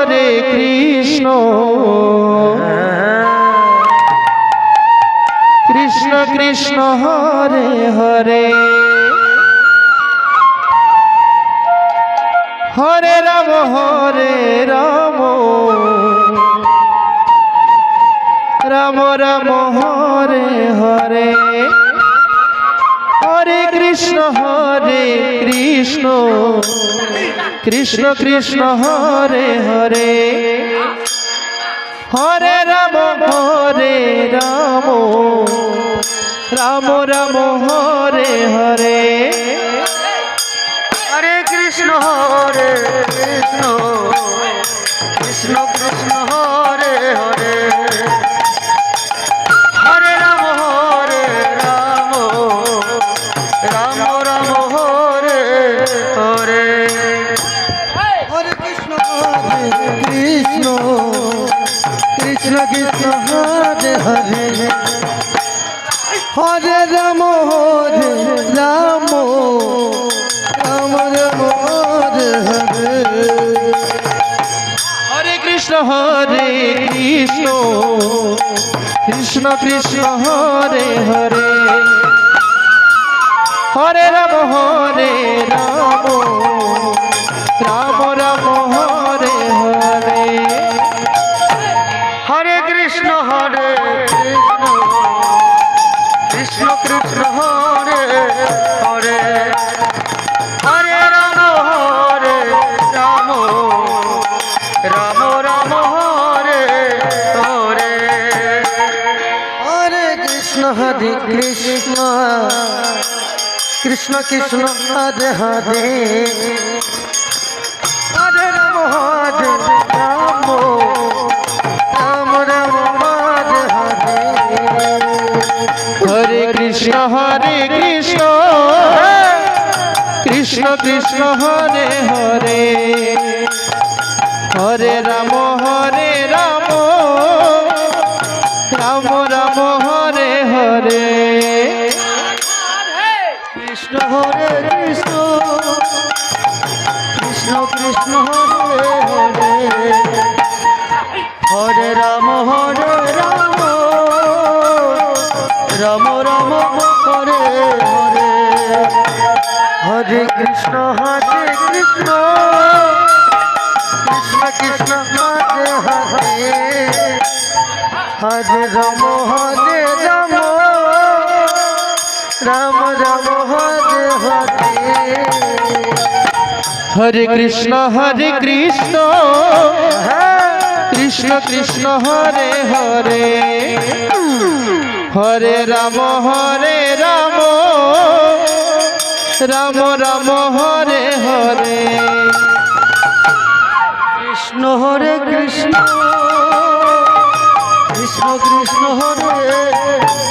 Hare Krishna Krishna Krishna Hare Hare Hare Ram Ram Ram Hare Hare Hare Krishna Krishna Krishna Hare Hare Hare Ram Ram Ram Hare Hare Hare Krishna Krishna Krishna Hare Hare Hare Ram Ram Ram Hare Hare Hare Krishna Krishna Krishna Krishna Hare Hare Hare Ram Ram Ram Ram Hare Hare Hare Krishna Krishna Krishna Hare Hare Hare Ram Ram Ram Hare Hare Hare Krishna Krishna Krishna Hare Hare Hare Ram Ram Ram Ram Hare Hare Hare Krishna Krishna Krishna Hare Hare Hare Ram Ram Ram Ram Hare Hare Hare Krishna Krishna Krishna Hare Hare Hare Ram Ram Ram Hare Hare Krishna Hare Krishna Krishna Krishna Hare Hare Hare Ram Ram Ram Hare Hare Hare Krishna Krishna Krishna Hare Hare Hare Ram Ram Ram Hare Hare Hare Krishna Krishna Krishna Hare Hare Hare Ram Ram Ram Hare Hare Krishna Hare Krishna Krishna Krishna Hare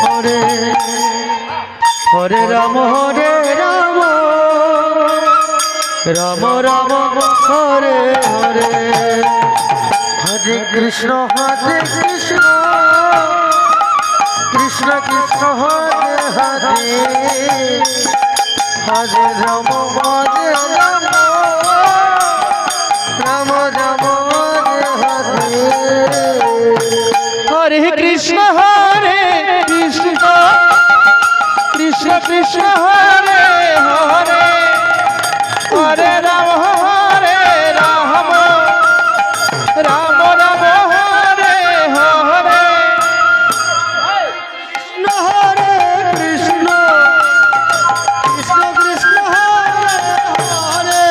Hare Hare Ram Ram Ram Hare Hare Hare Krishna Krishna Krishna Krishna Hare Hare Hare Ram Ram Ram Hare Hare Hare Krishna Krishna Krishna Hare Hare Hare Ram Ram Ram Hare Hare Krishna Hare Krishna Krishna Krishna Hare Hare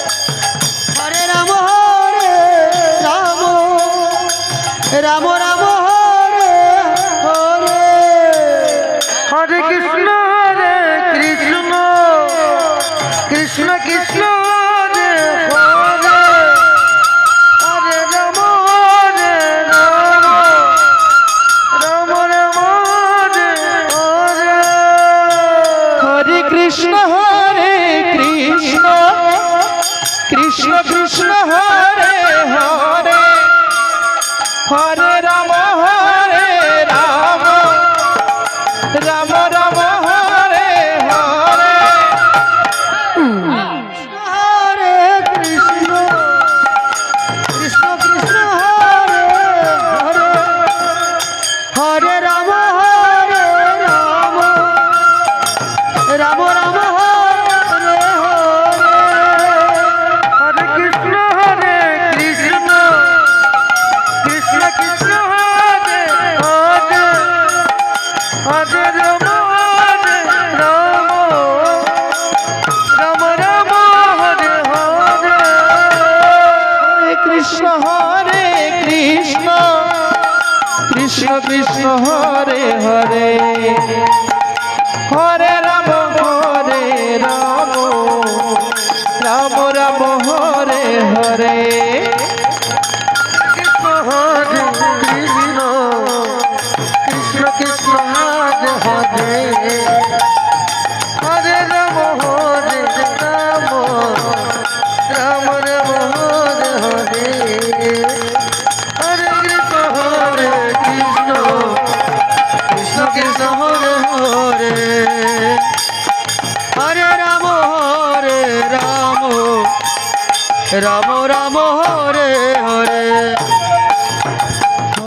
Hare Ram Ram Ram Ram Hare Hare Hare Krishna Krishna Krishna Krishna Hare Hare Hare Ram Ram Ram Ram Hare Hare Hare Krishna Krishna Krishna Hare Hare Hare Ram Ram Ram Hare Hare Hare Krishna Krishna Krishna Hare Krishna Krishna Krishna Hare Hare Hare Ram Ram Ram Ram Hare Hare Hare Krishna Krishna Krishna Hare Hare Hare Ram Ram Ram Ram Hare Hare Hare Krishna Hare Krishna Krishna Krishna Hare Hare Hare Ram Ram Ram Ram Hare Hare